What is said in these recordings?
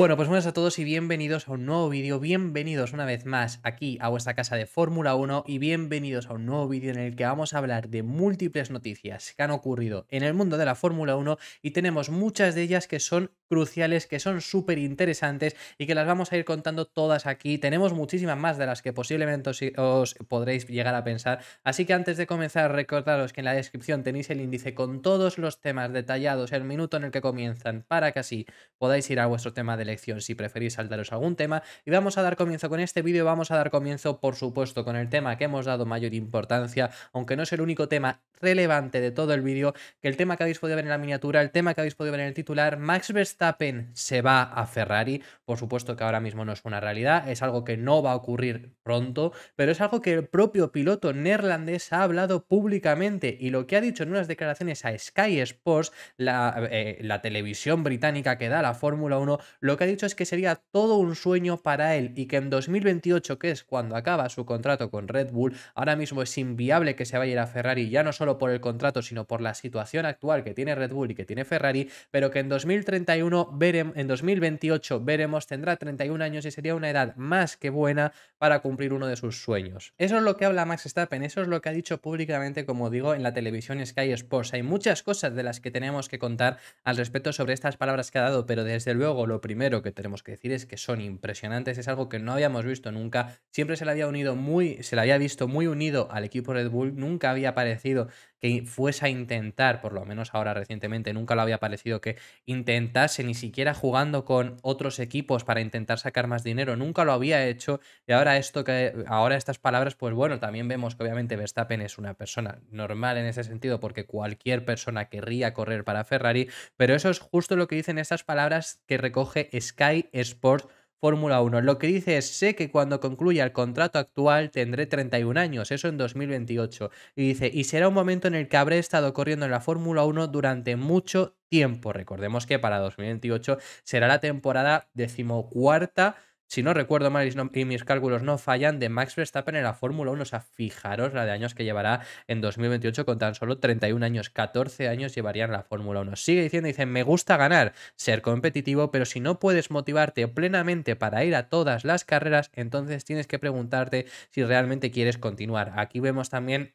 Bueno, pues buenas a todos y bienvenidos a un nuevo vídeo, bienvenidos una vez más aquí a vuestra casa de Fórmula 1 y bienvenidos a un nuevo vídeo en el que vamos a hablar de múltiples noticias que han ocurrido en el mundo de la Fórmula 1 y tenemos muchas de ellas que son cruciales, que son súper interesantes y que las vamos a ir contando todas aquí. Tenemos muchísimas más de las que posiblemente os podréis llegar a pensar, así que antes de comenzar recordaros que en la descripción tenéis el índice con todos los temas detallados, el minuto en el que comienzan, para que así podáis ir a vuestro tema de elección si preferís saltaros algún tema. Y vamos a dar comienzo con este vídeo, vamos a dar comienzo por supuesto con el tema que hemos dado mayor importancia, aunque no es el único tema relevante de todo el vídeo, que el tema que habéis podido ver en la miniatura, el tema que habéis podido ver en el titular: Max Verstappen se va a Ferrari. Por supuesto que ahora mismo no es una realidad, es algo que no va a ocurrir pronto, pero es algo que el propio piloto neerlandés ha hablado públicamente y lo que ha dicho en unas declaraciones a Sky Sports, la televisión británica que da la Fórmula 1, lo que ha dicho es que sería todo un sueño para él y que en 2028, que es cuando acaba su contrato con Red Bull, ahora mismo es inviable que se vaya a ir a Ferrari, ya no solo por el contrato, sino por la situación actual que tiene Red Bull y que tiene Ferrari, pero que en 2031 en 2028 veremos, tendrá 31 años y sería una edad más que buena para cumplir uno de sus sueños. Eso es lo que habla Max Verstappen, eso es lo que ha dicho públicamente, como digo, en la televisión Sky Sports. Hay muchas cosas de las que tenemos que contar al respecto sobre estas palabras que ha dado, pero desde luego lo primero que tenemos que decir es que son impresionantes, es algo que no habíamos visto nunca, siempre se le había visto muy unido al equipo Red Bull, nunca había parecido que fuese a intentar, por lo menos ahora recientemente, nunca lo había parecido que intentase, ni siquiera jugando con otros equipos para intentar sacar más dinero, nunca lo había hecho. Y ahora estas palabras, pues bueno, también vemos que obviamente Verstappen es una persona normal en ese sentido, porque cualquier persona querría correr para Ferrari, pero eso es justo lo que dicen estas palabras que recoge Sky Sports Fórmula 1. Lo que dice es: sé que cuando concluya el contrato actual tendré 31 años, eso en 2028. Y dice: y será un momento en el que habré estado corriendo en la Fórmula 1 durante mucho tiempo. Recordemos que para 2028 será la temporada decimocuarta, si no recuerdo mal y mis cálculos no fallan, de Max Verstappen en la Fórmula 1. O sea, fijaros la de años que llevará en 2028 con tan solo 31 años. 14 años llevaría en la Fórmula 1. Sigue diciendo, dice: me gusta ganar, ser competitivo, pero si no puedes motivarte plenamente para ir a todas las carreras, entonces tienes que preguntarte si realmente quieres continuar. Aquí vemos también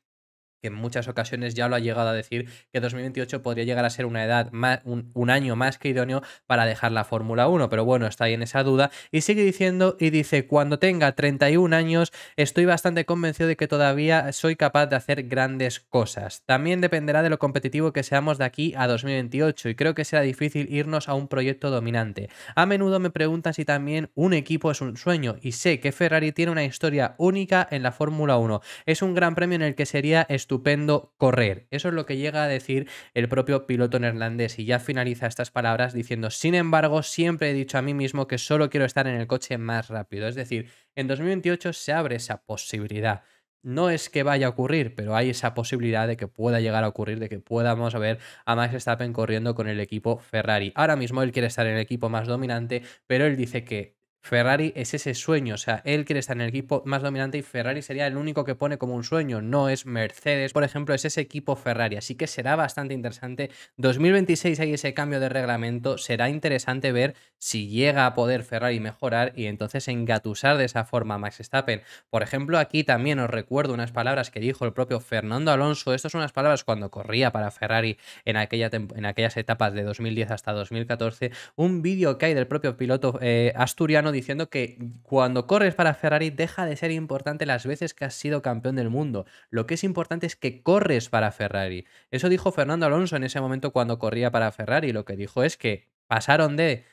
que en muchas ocasiones ya lo ha llegado a decir, que 2028 podría llegar a ser una edad, un año más que idóneo para dejar la Fórmula 1, pero bueno, está ahí en esa duda y sigue diciendo y dice: cuando tenga 31 años estoy bastante convencido de que todavía soy capaz de hacer grandes cosas. También dependerá de lo competitivo que seamos de aquí a 2028 y creo que será difícil irnos a un proyecto dominante. A menudo me preguntan si también un equipo es un sueño y sé que Ferrari tiene una historia única en la Fórmula 1. Es un gran premio en el que sería estupendo correr. Eso es lo que llega a decir el propio piloto neerlandés y ya finaliza estas palabras diciendo: sin embargo, siempre he dicho a mí mismo que solo quiero estar en el coche más rápido. Es decir, en 2028 se abre esa posibilidad. No es que vaya a ocurrir, pero hay esa posibilidad de que pueda llegar a ocurrir, de que podamos ver a Max Verstappen corriendo con el equipo Ferrari. Ahora mismo él quiere estar en el equipo más dominante, pero él dice que Ferrari es ese sueño, o sea, él quiere estar en el equipo más dominante y Ferrari sería el único que pone como un sueño, no es Mercedes, por ejemplo, es ese equipo Ferrari, así que será bastante interesante. 2026 hay ese cambio de reglamento, será interesante ver si llega a poder Ferrari mejorar y entonces engatusar de esa forma a Max Verstappen. Por ejemplo, aquí también os recuerdo unas palabras que dijo el propio Fernando Alonso, estas son unas palabras cuando corría para Ferrari en aquellas etapas de 2010 hasta 2014, un vídeo que hay del propio piloto asturiano diciendo que cuando corres para Ferrari deja de ser importante las veces que has sido campeón del mundo. Lo que es importante es que corres para Ferrari. Eso dijo Fernando Alonso en ese momento cuando corría para Ferrari. Lo que dijo es que pasaron de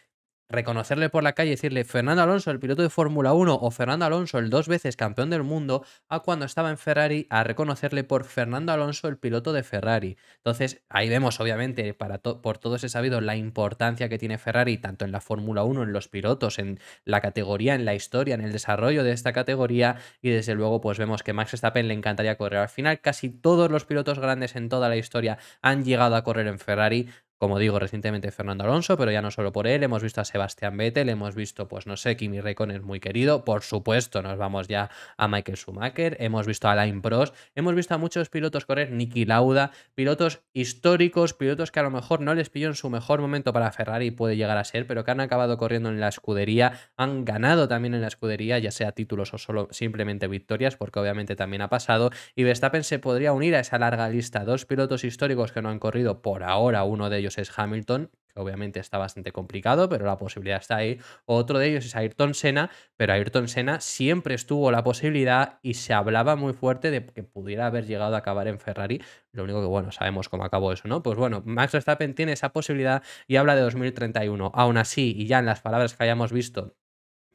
reconocerle por la calle y decirle Fernando Alonso, el piloto de Fórmula 1, o Fernando Alonso, el 2 veces campeón del mundo, a cuando estaba en Ferrari a reconocerle por Fernando Alonso, el piloto de Ferrari. Entonces, ahí vemos, obviamente, por todos he sabido la importancia que tiene Ferrari, tanto en la Fórmula 1, en los pilotos, en la categoría, en la historia, en el desarrollo de esta categoría, y desde luego, pues vemos que Max Verstappen le encantaría correr. Al final, casi todos los pilotos grandes en toda la historia han llegado a correr en Ferrari. como digo, recientemente Fernando Alonso, pero ya no solo por él, hemos visto a Sebastián Vettel, hemos visto, pues no sé, Kimi Räikkönen muy querido, por supuesto, nos vamos ya a Michael Schumacher, hemos visto a Alain Prost, hemos visto a muchos pilotos correr, Niki Lauda, pilotos históricos, pilotos que a lo mejor no les pilló en su mejor momento para Ferrari, puede llegar a ser, pero que han acabado corriendo en la escudería, han ganado también en la escudería, ya sea títulos o solo simplemente victorias, porque obviamente también ha pasado, y Verstappen se podría unir a esa larga lista. Dos pilotos históricos que no han corrido por ahora, uno de ellos es Hamilton, que obviamente está bastante complicado, pero la posibilidad está ahí. Otro de ellos es Ayrton Senna, pero Ayrton Senna siempre estuvo la posibilidad y se hablaba muy fuerte de que pudiera haber llegado a acabar en Ferrari. Lo único que, bueno, sabemos cómo acabó eso, ¿no? Pues bueno, Max Verstappen tiene esa posibilidad y habla de 2031. Aún así, y ya en las palabras que hayamos visto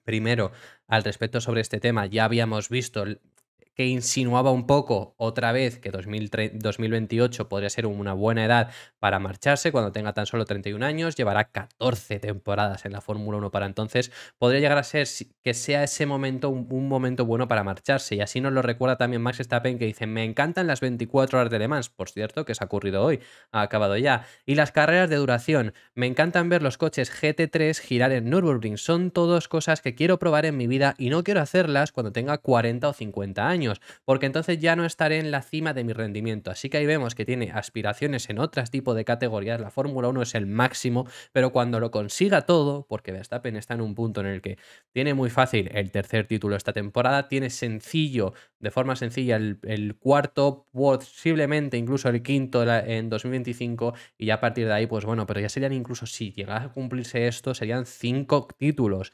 primero al respecto sobre este tema, ya habíamos visto que insinuaba un poco otra vez que 2028 podría ser una buena edad para marcharse cuando tenga tan solo 31 años, llevará 14 temporadas en la Fórmula 1 para entonces, podría llegar a ser que sea ese momento un momento bueno para marcharse, y así nos lo recuerda también Max Verstappen, que dice: me encantan las 24 horas de Le Mans, por cierto, que se ha ocurrido hoy, ha acabado ya, y las carreras de duración, me encantan ver los coches GT3 girar en Nürburgring, son todas cosas que quiero probar en mi vida y no quiero hacerlas cuando tenga 40 o 50 años, porque entonces ya no estaré en la cima de mi rendimiento. Así que ahí vemos que tiene aspiraciones en otros tipos de categorías, la Fórmula 1 es el máximo, pero cuando lo consiga todo, porque Verstappen está en un punto en el que tiene muy fácil el tercer título esta temporada, tiene sencillo, de forma sencilla, el cuarto, posiblemente incluso el quinto en 2025, y ya a partir de ahí, pues bueno, pero ya serían, incluso si llegase a cumplirse esto, serían 5 títulos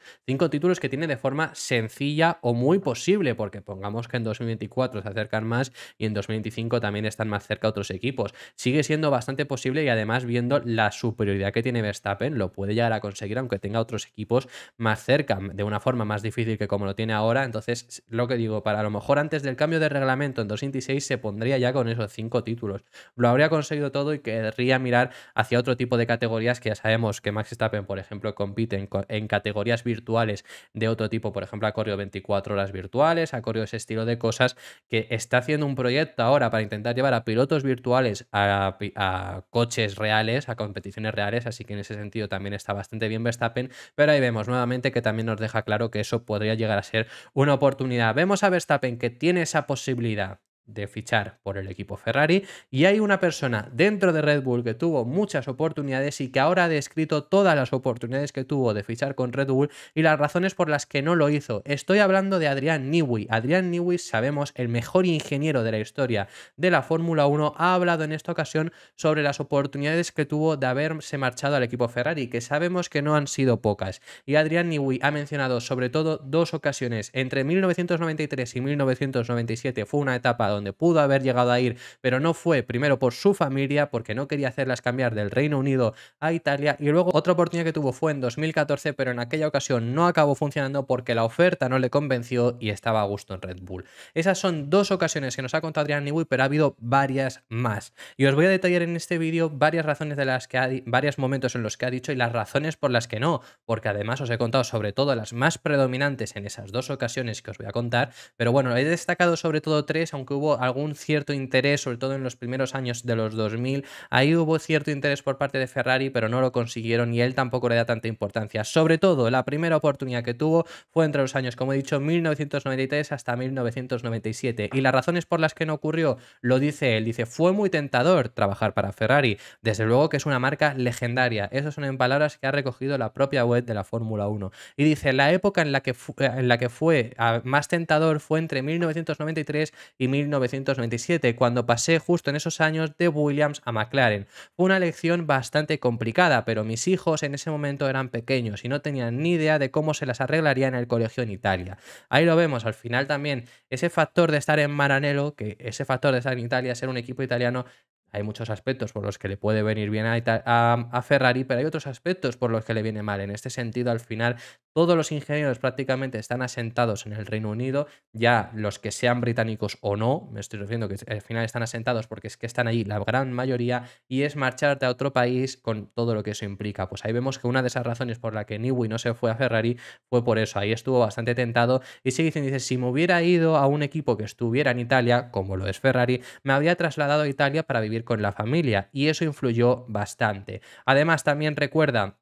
que tiene de forma sencilla o muy posible, porque pongamos que en 2024 se acercan más y en 2025 también están más cerca otros equipos. Sigue siendo bastante posible, y además, viendo la superioridad que tiene Verstappen, lo puede llegar a conseguir aunque tenga otros equipos más cerca, de una forma más difícil que como lo tiene ahora. Entonces, lo que digo, para a lo mejor antes del cambio de reglamento en 2026 se pondría ya con esos 5 títulos. Lo habría conseguido todo y querría mirar hacia otro tipo de categorías, que ya sabemos que Max Verstappen, por ejemplo, compite en categorías virtuales de otro tipo. Por ejemplo, ha corrido 24 horas virtuales, ha corrido ese estilo de cosas, que está haciendo un proyecto ahora para intentar llevar a pilotos virtuales a coches reales, a competiciones reales, así que en ese sentido también está bastante bien Verstappen, pero ahí vemos nuevamente que también nos deja claro que eso podría llegar a ser una oportunidad. Vemos a Verstappen que tiene esa posibilidad de fichar por el equipo Ferrari, y hay una persona dentro de Red Bull que tuvo muchas oportunidades y que ahora ha descrito todas las oportunidades que tuvo de fichar con Red Bull y las razones por las que no lo hizo. Estoy hablando de Adrián Newey. Adrián Newey, sabemos, el mejor ingeniero de la historia de la Fórmula 1, ha hablado en esta ocasión sobre las oportunidades que tuvo de haberse marchado al equipo Ferrari, que sabemos que no han sido pocas. Y Adrián Newey ha mencionado sobre todo dos ocasiones. Entre 1993 y 1997 fue una etapa donde pudo haber llegado a ir, pero no fue, primero por su familia, porque no quería hacerlas cambiar del Reino Unido a Italia, y luego otra oportunidad que tuvo fue en 2014, pero en aquella ocasión no acabó funcionando porque la oferta no le convenció y estaba a gusto en Red Bull. Esas son dos ocasiones que nos ha contado Adrián Newey, pero ha habido varias más. Y os voy a detallar en este vídeo varias razones de las que varios momentos en los que ha dicho y las razones por las que no, porque además os he contado sobre todo las más predominantes en esas dos ocasiones que os voy a contar, pero bueno, he destacado sobre todo tres, aunque hubo algún cierto interés, sobre todo en los primeros años de los 2000, ahí hubo cierto interés por parte de Ferrari, pero no lo consiguieron y él tampoco le da tanta importancia. Sobre todo, la primera oportunidad que tuvo fue entre los años, como he dicho, 1993 hasta 1997, y las razones por las que no ocurrió, lo dice él, dice: fue muy tentador trabajar para Ferrari, desde luego que es una marca legendaria, esas son en palabras que ha recogido la propia web de la Fórmula 1, y dice: la época en la que fue más tentador fue entre 1993 y 1997, cuando pasé justo en esos años de Williams a McLaren. Fue una elección bastante complicada, pero mis hijos en ese momento eran pequeños y no tenían ni idea de cómo se las arreglaría en el colegio en Italia. Ahí lo vemos, al final también ese factor de estar en Maranello, que ese factor de estar en Italia, ser un equipo italiano, hay muchos aspectos por los que le puede venir bien a Ferrari, pero hay otros aspectos por los que le viene mal. En este sentido, al final, todos los ingenieros prácticamente están asentados en el Reino Unido, ya los que sean británicos o no, me estoy refiriendo que al final están asentados porque es que están allí la gran mayoría, y es marcharte a otro país con todo lo que eso implica. Pues ahí vemos que una de esas razones por la que Newey no se fue a Ferrari fue por eso, ahí estuvo bastante tentado y sigue diciendo, dice, si me hubiera ido a un equipo que estuviera en Italia, como lo es Ferrari, me habría trasladado a Italia para vivir con la familia y eso influyó bastante. Además, también recuerda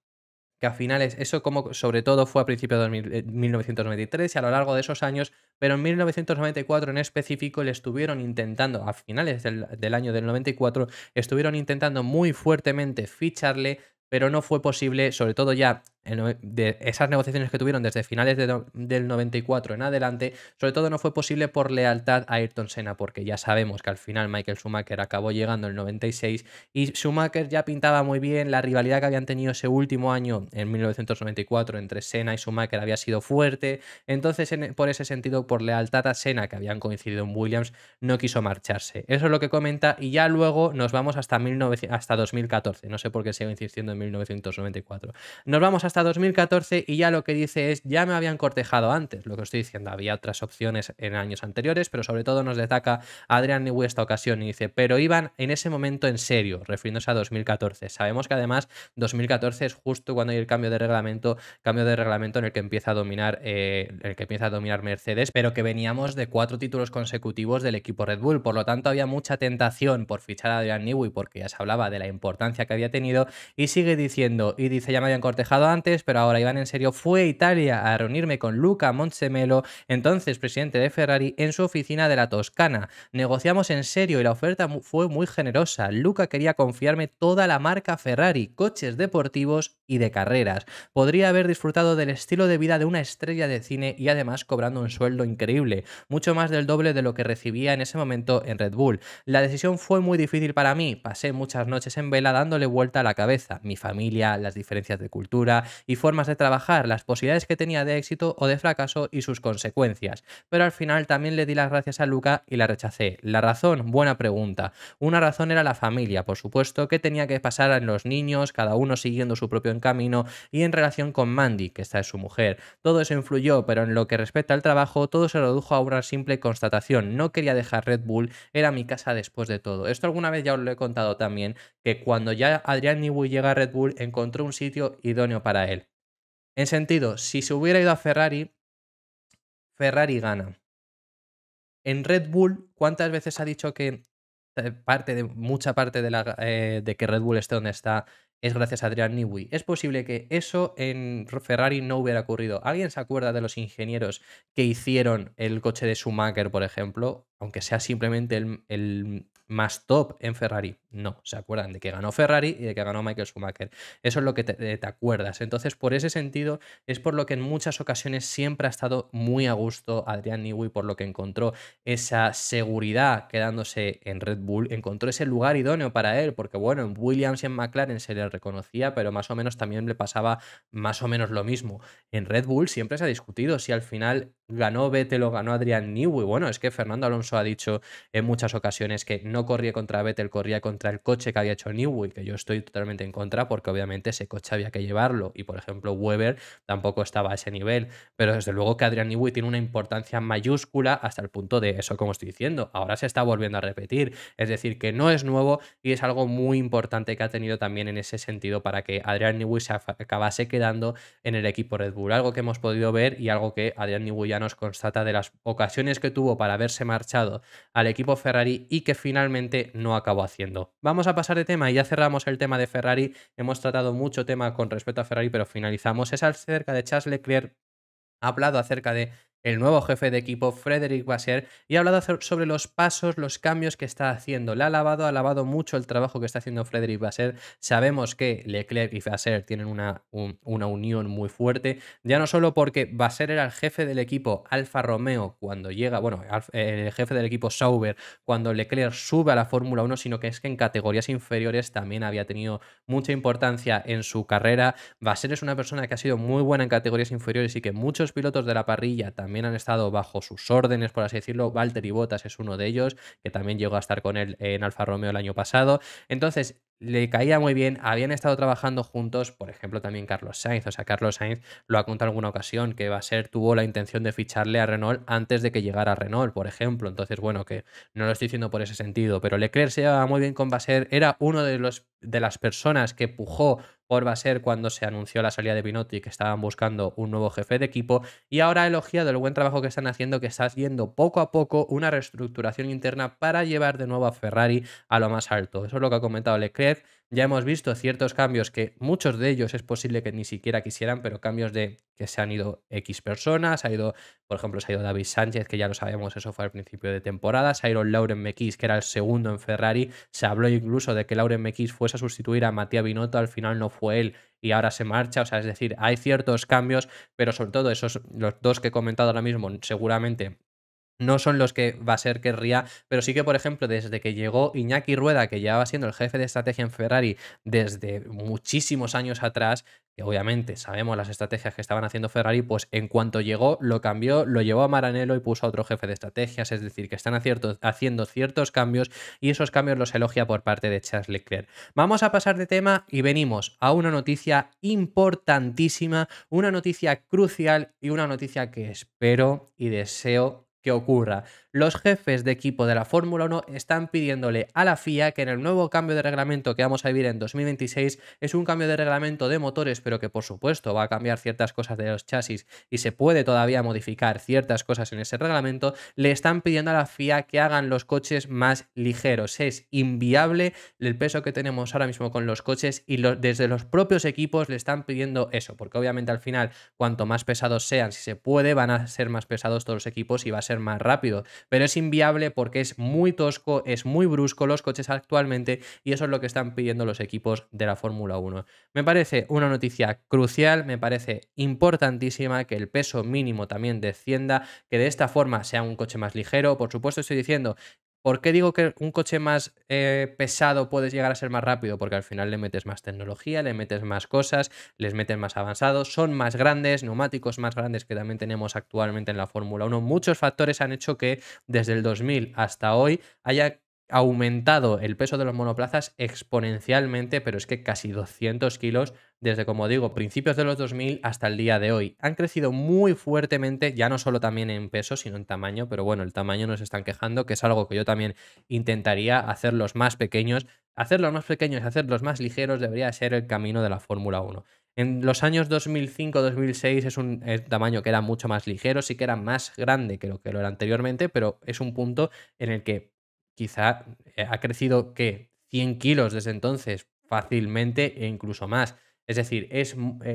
que a finales, eso como sobre todo fue a principios de 1993 y a lo largo de esos años, pero en 1994 en específico le estuvieron intentando, a finales del año del 94, estuvieron intentando muy fuertemente ficharle, pero no fue posible, sobre todo ya de esas negociaciones que tuvieron desde finales del 94 en adelante, sobre todo no fue posible por lealtad a Ayrton Senna, porque ya sabemos que al final Michael Schumacher acabó llegando en el 96 y Schumacher ya pintaba muy bien, la rivalidad que habían tenido ese último año, en 1994, entre Senna y Schumacher había sido fuerte, entonces por ese sentido, por lealtad a Senna, que habían coincidido en Williams, no quiso marcharse. Eso es lo que comenta y ya luego nos vamos hasta 2014, no sé por qué sigo insistiendo en 1994. Nos vamos hasta 2014 y ya lo que dice es, ya me habían cortejado antes, lo que estoy diciendo, había otras opciones en años anteriores, pero sobre todo nos destaca Adrian Newey esta ocasión y dice, pero iban en ese momento en serio, refiriéndose a 2014. Sabemos que además 2014 es justo cuando hay el cambio de reglamento en el que empieza a dominar Mercedes, pero que veníamos de 4 títulos consecutivos del equipo Red Bull, por lo tanto había mucha tentación por fichar a Adrian Newey porque ya se hablaba de la importancia que había tenido y sigue diciendo, y dice, ya me habían cortejado antes, pero ahora iban en serio, fue a Italia a reunirme con Luca Montsemelo, entonces presidente de Ferrari, en su oficina de la Toscana. Negociamos en serio y la oferta fue muy generosa. Luca quería confiarme toda la marca Ferrari, coches deportivos y de carreras. Podría haber disfrutado del estilo de vida de una estrella de cine y además cobrando un sueldo increíble, mucho más del doble de lo que recibía en ese momento en Red Bull. La decisión fue muy difícil para mí, pasé muchas noches en vela dándole vuelta a la cabeza, mi familia, las diferencias de cultura y formas de trabajar, las posibilidades que tenía de éxito o de fracaso y sus consecuencias. Pero al final también le di las gracias a Luca y la rechacé. ¿La razón? Buena pregunta. Una razón era la familia, por supuesto, que tenía que pasar en los niños, cada uno siguiendo su propio camino, y en relación con Mandy, que esta es su mujer. Todo eso influyó, pero en lo que respecta al trabajo, todo se redujo a una simple constatación. No quería dejar Red Bull, era mi casa después de todo. Esto alguna vez ya os lo he contado también, que cuando ya Adrian Newey llega a Red Bull, encontró un sitio idóneo para él. En sentido, si se hubiera ido a Ferrari, Ferrari gana. En Red Bull, ¿cuántas veces ha dicho que mucha parte de que Red Bull esté donde está es gracias a Adrian Newey? Es posible que eso en Ferrari no hubiera ocurrido. ¿Alguien se acuerda de los ingenieros que hicieron el coche de Schumacher, por ejemplo? Aunque sea simplemente el más top en Ferrari. No, se acuerdan de que ganó Ferrari y de que ganó Michael Schumacher. Eso es lo que te acuerdas. Entonces, por ese sentido, es por lo que en muchas ocasiones siempre ha estado muy a gusto Adrian Newey, por lo que encontró esa seguridad quedándose en Red Bull, encontró ese lugar idóneo para él, porque bueno, en Williams y en McLaren se le reconocía, pero más o menos también le pasaba más o menos lo mismo. En Red Bull siempre se ha discutido si al final ganó Vettel o ganó Adrian Newey. Bueno, es que Fernando Alonso ha dicho en muchas ocasiones que no corría contra Vettel, corría contra el coche que había hecho Newey, que yo estoy totalmente en contra porque obviamente ese coche había que llevarlo y por ejemplo Webber tampoco estaba a ese nivel, pero desde luego que Adrian Newey tiene una importancia mayúscula hasta el punto de eso, como estoy diciendo, ahora se está volviendo a repetir, es decir, que no es nuevo y es algo muy importante que ha tenido también en ese sentido para que Adrian Newey se acabase quedando en el equipo Red Bull, algo que hemos podido ver y algo que Adrian Newey ya nos constata de las ocasiones que tuvo para haberse marchado al equipo Ferrari y que finalmente no acabó haciendo. Vamos a pasar de tema y ya cerramos el tema de Ferrari, hemos tratado mucho tema con respecto a Ferrari, pero finalizamos, es acerca de Charles Leclerc. Ha hablado acerca de el nuevo jefe de equipo, Frédéric Vasseur, y ha hablado sobre los pasos, los cambios que está haciendo. Le ha alabado mucho el trabajo que está haciendo Frédéric Vasseur. Sabemos que Leclerc y Vasseur tienen una unión muy fuerte, ya no solo porque Vasseur era el jefe del equipo Alfa Romeo cuando llega, bueno, el jefe del equipo Sauber cuando Leclerc sube a la Fórmula 1, sino que es que en categorías inferiores también había tenido mucha importancia en su carrera. Vasseur es una persona que ha sido muy buena en categorías inferiores y que muchos pilotos de la parrilla también han estado bajo sus órdenes, por así decirlo. Valtteri Bottas es uno de ellos, que también llegó a estar con él en Alfa Romeo el año pasado. Entonces, le caía muy bien, habían estado trabajando juntos, por ejemplo, también Carlos Sainz. O sea, Carlos Sainz lo ha contado en alguna ocasión, que tuvo la intención de ficharle a Renault antes de que llegara a Renault, por ejemplo. Entonces, bueno, que no lo estoy diciendo por ese sentido, pero Leclerc se llevaba muy bien con Vasser, era uno de las personas que pujó por Vasser cuando se anunció la salida de Binotto y que estaban buscando un nuevo jefe de equipo, y ahora ha elogiado el buen trabajo que están haciendo, que está haciendo poco a poco una reestructuración interna para llevar de nuevo a Ferrari a lo más alto. Eso es lo que ha comentado Leclerc. Ya hemos visto ciertos cambios que muchos de ellos es posible que ni siquiera quisieran, pero cambios de que se han ido X personas, por ejemplo, se ha ido David Sánchez, que ya lo sabemos, eso fue al principio de temporada, se ha ido Lauren Mekies, que era el segundo en Ferrari, se habló incluso de que Lauren Mekies fuese a sustituir a Mattia Binotto, al final no fue él y ahora se marcha, o sea, es decir, hay ciertos cambios, pero sobre todo los dos que he comentado ahora mismo, seguramente no son los que Vasser querría, pero sí que, por ejemplo, desde que llegó Iñaki Rueda, que llevaba siendo el jefe de estrategia en Ferrari desde muchísimos años atrás, que obviamente sabemos las estrategias que estaban haciendo Ferrari, pues en cuanto llegó, lo cambió, lo llevó a Maranello y puso a otro jefe de estrategias, es decir, que están haciendo ciertos cambios y esos cambios los elogia por parte de Charles Leclerc. Vamos a pasar de tema y venimos a una noticia importantísima, una noticia crucial y una noticia que espero y deseo que ocurra. Los jefes de equipo de la Fórmula 1 están pidiéndole a la FIA que en el nuevo cambio de reglamento que vamos a vivir en 2026 es un cambio de reglamento de motores, pero que por supuesto va a cambiar ciertas cosas de los chasis y se puede todavía modificar ciertas cosas en ese reglamento. Le están pidiendo a la FIA que hagan los coches más ligeros. Es inviable el peso que tenemos ahora mismo con los coches y desde los propios equipos le están pidiendo eso, porque obviamente al final cuanto más pesados sean, si se puede, van a ser más pesados todos los equipos y va a ser más rápido, pero es inviable porque es muy tosco, es muy brusco los coches actualmente y eso es lo que están pidiendo los equipos de la Fórmula 1. Me parece una noticia crucial, me parece importantísima que el peso mínimo también descienda, que de esta forma sea un coche más ligero. Por supuesto estoy diciendo, ¿por qué digo que un coche más pesado puede llegar a ser más rápido? Porque al final le metes más tecnología, le metes más cosas, les metes más avanzados, son más grandes, neumáticos más grandes que también tenemos actualmente en la Fórmula 1. Muchos factores han hecho que desde el 2000 hasta hoy haya aumentado el peso de los monoplazas exponencialmente, pero es que casi 200 kilos desde, como digo, principios de los 2000 hasta el día de hoy. Han crecido muy fuertemente, ya no solo también en peso, sino en tamaño, pero bueno, el tamaño nos están quejando, que es algo que yo también intentaría hacerlos más pequeños. Hacerlos más pequeños y hacerlos más ligeros debería ser el camino de la Fórmula 1. En los años 2005-2006 es un tamaño que era mucho más ligero, sí que era más grande que lo era anteriormente, pero es un punto en el que quizá ha crecido, ¿qué? 100 kilos desde entonces, fácilmente e incluso más. Es decir,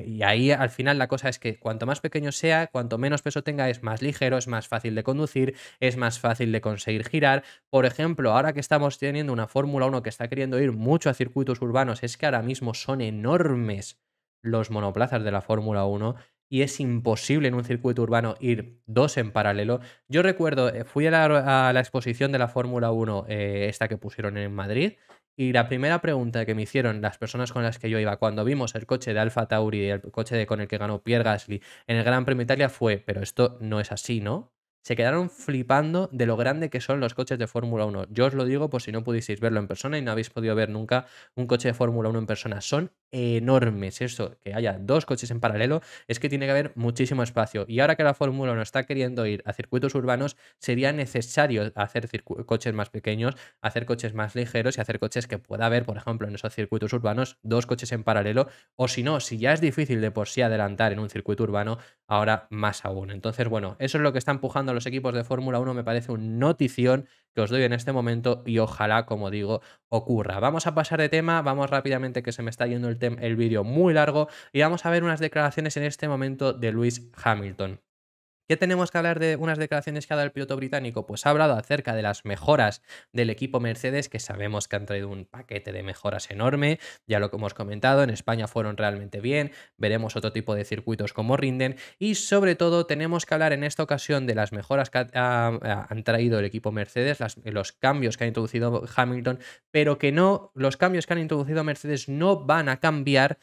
y ahí al final la cosa es que cuanto más pequeño sea, cuanto menos peso tenga, es más ligero, es más fácil de conducir, es más fácil de conseguir girar. Por ejemplo, ahora que estamos teniendo una Fórmula 1 que está queriendo ir mucho a circuitos urbanos, es que ahora mismo son enormes los monoplazas de la Fórmula 1 y es imposible en un circuito urbano ir dos en paralelo. Yo recuerdo, fui a la exposición de la Fórmula 1, esta que pusieron en Madrid, y la primera pregunta que me hicieron las personas con las que yo iba cuando vimos el coche de Alfa Tauri, el coche con el que ganó Pierre Gasly en el Gran Premio de Italia fue, pero esto no es así, ¿no? Se quedaron flipando de lo grande que son los coches de Fórmula 1. Yo os lo digo por si no pudisteis verlo en persona y no habéis podido ver nunca un coche de Fórmula 1 en persona. Son enormes. Eso, que haya dos coches en paralelo, es que tiene que haber muchísimo espacio. Y ahora que la Fórmula 1 está queriendo ir a circuitos urbanos, sería necesario hacer coches más pequeños, hacer coches más ligeros y hacer coches que pueda haber, por ejemplo, en esos circuitos urbanos, dos coches en paralelo. O si no, si ya es difícil de por sí adelantar en un circuito urbano, ahora más aún. Entonces, bueno, eso es lo que está empujando a los equipos de Fórmula 1. Me parece un notición que os doy en este momento y ojalá, como digo, ocurra. Vamos a pasar de tema, vamos rápidamente que se me está yendo el vídeo muy largo y vamos a ver unas declaraciones en este momento de Lewis Hamilton. ¿Qué tenemos que hablar de unas declaraciones que ha dado el piloto británico? Pues ha hablado acerca de las mejoras del equipo Mercedes, que sabemos que han traído un paquete de mejoras enorme, ya lo que hemos comentado, en España fueron realmente bien, veremos otro tipo de circuitos como rinden y sobre todo tenemos que hablar en esta ocasión de las mejoras que han traído el equipo Mercedes, los cambios que ha introducido Hamilton, pero que no, los cambios que han introducido Mercedes no van a cambiar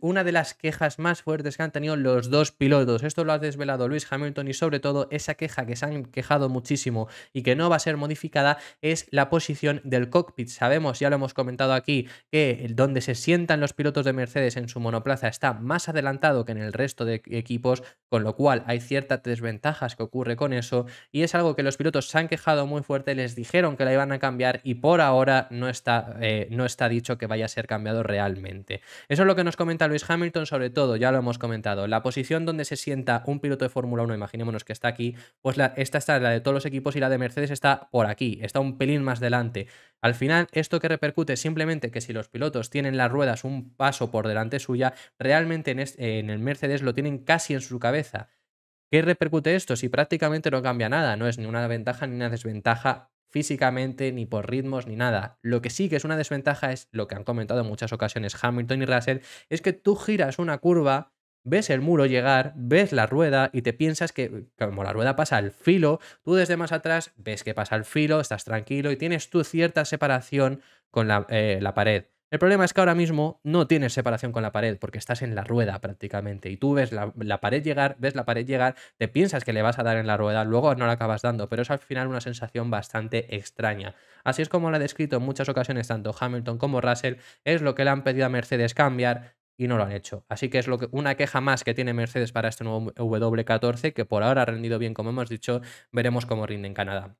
una de las quejas más fuertes que han tenido los dos pilotos. Esto lo ha desvelado Lewis Hamilton y sobre todo esa queja que se han quejado muchísimo y que no va a ser modificada es la posición del cockpit. Sabemos, ya lo hemos comentado aquí, que donde se sientan los pilotos de Mercedes en su monoplaza está más adelantado que en el resto de equipos, con lo cual hay ciertas desventajas que ocurre con eso y es algo que los pilotos se han quejado muy fuerte, les dijeron que la iban a cambiar y por ahora no está dicho que vaya a ser cambiado realmente. Eso es lo que nos comenta Lewis Hamilton, sobre todo, ya lo hemos comentado, la posición donde se sienta un piloto de Fórmula 1, imaginémonos que está aquí, pues esta está la de todos los equipos y la de Mercedes está por aquí, está un pelín más delante. Al final, esto que repercute simplemente que si los pilotos tienen las ruedas un paso por delante suya, realmente en el Mercedes lo tienen casi en su cabeza. ¿Qué repercute esto? Si prácticamente no cambia nada, no es ni una ventaja ni una desventaja físicamente, ni por ritmos, ni nada. Lo que sí que es una desventaja es lo que han comentado en muchas ocasiones Hamilton y Russell, es que tú giras una curva, ves el muro llegar, ves la rueda y te piensas que como la rueda pasa al filo, tú desde más atrás ves que pasa al filo, estás tranquilo y tienes tú cierta separación con la pared. El problema es que ahora mismo no tienes separación con la pared porque estás en la rueda prácticamente y tú ves la pared llegar, ves la pared llegar, te piensas que le vas a dar en la rueda, luego no la acabas dando, pero es al final una sensación bastante extraña. Así es como lo ha descrito en muchas ocasiones tanto Hamilton como Russell, es lo que le han pedido a Mercedes cambiar y no lo han hecho. Así que es una queja más que tiene Mercedes para este nuevo W14 que por ahora ha rendido bien como hemos dicho, veremos cómo rinde en Canadá.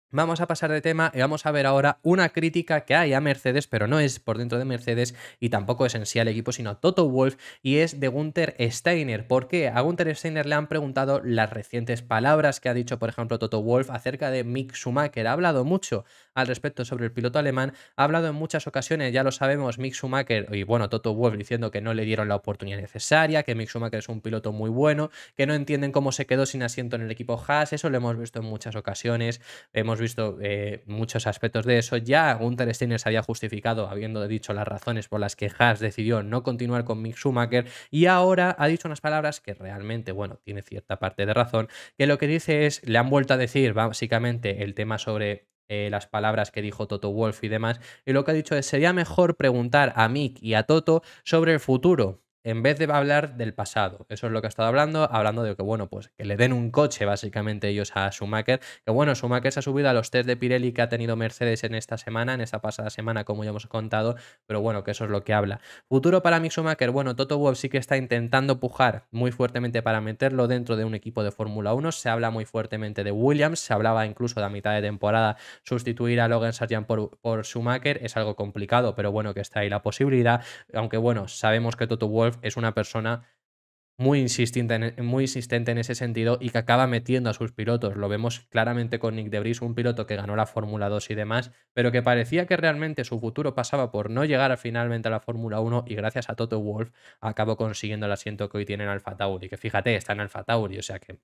Vamos a pasar de tema y vamos a ver ahora una crítica que hay a Mercedes, pero no es por dentro de Mercedes y tampoco es en sí al equipo, sino a Toto Wolff y es de Gunther Steiner. ¿Por qué? A Gunther Steiner le han preguntado las recientes palabras que ha dicho, por ejemplo, Toto Wolff acerca de Mick Schumacher. Ha hablado mucho al respecto sobre el piloto alemán, ha hablado en muchas ocasiones, ya lo sabemos, Mick Schumacher y bueno, Toto Wolff diciendo que no le dieron la oportunidad necesaria, que Mick Schumacher es un piloto muy bueno, que no entienden cómo se quedó sin asiento en el equipo Haas, eso lo hemos visto en muchas ocasiones. Hemos visto muchos aspectos de eso. Ya Gunther Steiner se había justificado habiendo dicho las razones por las que Haas decidió no continuar con Mick Schumacher y ahora ha dicho unas palabras que realmente, bueno, tiene cierta parte de razón, que lo que dice es, le han vuelto a decir básicamente el tema sobre las palabras que dijo Toto Wolff y demás, y lo que ha dicho es, sería mejor preguntar a Mick y a Toto sobre el futuro en vez de hablar del pasado. Eso es lo que ha estado hablando de que, bueno, pues que le den un coche básicamente ellos a Schumacher, que bueno, Schumacher se ha subido a los test de Pirelli que ha tenido Mercedes en esta semana, en esta pasada semana, como ya hemos contado, pero bueno, que eso es lo que habla. Futuro para Mick Schumacher, bueno, Toto Wolff sí que está intentando pujar muy fuertemente para meterlo dentro de un equipo de Fórmula 1, se habla muy fuertemente de Williams, se hablaba incluso de a mitad de temporada sustituir a Logan Sargent por Schumacher, es algo complicado, pero bueno, que está ahí la posibilidad, aunque bueno, sabemos que Toto Wolff es una persona muy insistente en ese sentido y que acaba metiendo a sus pilotos. Lo vemos claramente con Nick de Vries, un piloto que ganó la Fórmula 2 y demás, pero que parecía que realmente su futuro pasaba por no llegar finalmente a la Fórmula 1 y gracias a Toto Wolff acabó consiguiendo el asiento que hoy tiene en Alfa Tauri, que fíjate, está en Alfa Tauri, o sea que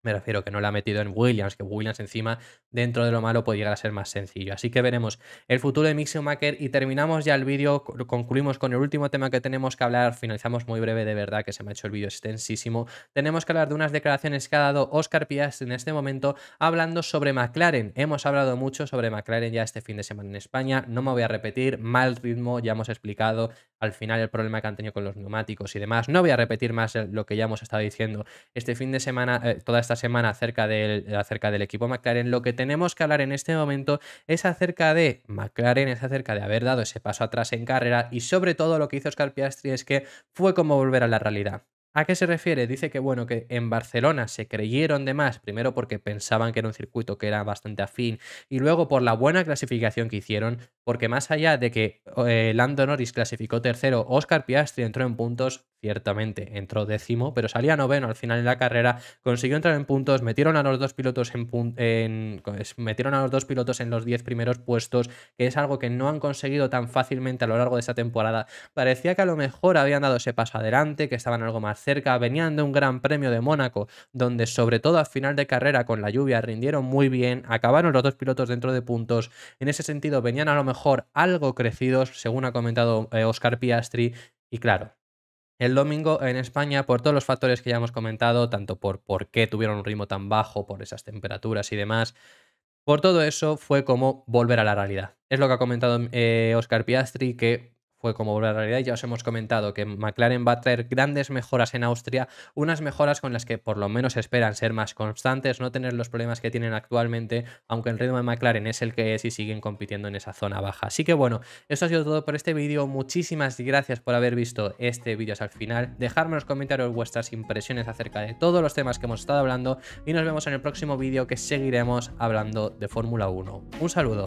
me refiero que no la ha metido en Williams, que Williams encima, dentro de lo malo, puede llegar a ser más sencillo. Así que veremos el futuro de Mick Schumacher y terminamos ya el vídeo, concluimos con el último tema que tenemos que hablar, finalizamos muy breve de verdad, que se me ha hecho el vídeo extensísimo. Tenemos que hablar de unas declaraciones que ha dado Oscar Piastri en este momento, hablando sobre McLaren. Hemos hablado mucho sobre McLaren ya este fin de semana en España, no me voy a repetir, mal ritmo, ya hemos explicado al final el problema que han tenido con los neumáticos y demás. No voy a repetir más lo que ya hemos estado diciendo este fin de semana, toda esta semana acerca del equipo McLaren. Lo que tenemos que hablar en este momento es acerca de McLaren, es acerca de haber dado ese paso atrás en carrera y sobre todo lo que hizo Oscar Piastri es que fue como volver a la realidad. ¿A qué se refiere? Dice que bueno, que en Barcelona se creyeron de más, primero porque pensaban que era un circuito que era bastante afín y luego por la buena clasificación que hicieron, porque más allá de que Lando Norris clasificó tercero, Oscar Piastri entró en puntos, ciertamente entró décimo, pero salía noveno al final en la carrera, consiguió entrar en puntos, metieron a los dos pilotos metieron a los dos pilotos en los 10 primeros puestos, que es algo que no han conseguido tan fácilmente a lo largo de esta temporada. Parecía que a lo mejor habían dado ese paso adelante, que estaban algo más cerca, venían de un Gran Premio de Mónaco, donde sobre todo a final de carrera con la lluvia rindieron muy bien, acabaron los dos pilotos dentro de puntos, en ese sentido venían a lo mejor algo crecidos, según ha comentado Oscar Piastri, y claro, el domingo en España, por todos los factores que ya hemos comentado, tanto por qué tuvieron un ritmo tan bajo, por esas temperaturas y demás, por todo eso fue como volver a la realidad. Es lo que ha comentado Oscar Piastri, que fue como volver a la realidad. Ya os hemos comentado que McLaren va a traer grandes mejoras en Austria, unas mejoras con las que por lo menos esperan ser más constantes, no tener los problemas que tienen actualmente, aunque el ritmo de McLaren es el que es y siguen compitiendo en esa zona baja. Así que bueno, esto ha sido todo por este vídeo. Muchísimas gracias por haber visto este vídeo hasta el final. Dejadme en los comentarios vuestras impresiones acerca de todos los temas que hemos estado hablando y nos vemos en el próximo vídeo, que seguiremos hablando de Fórmula 1. Un saludo.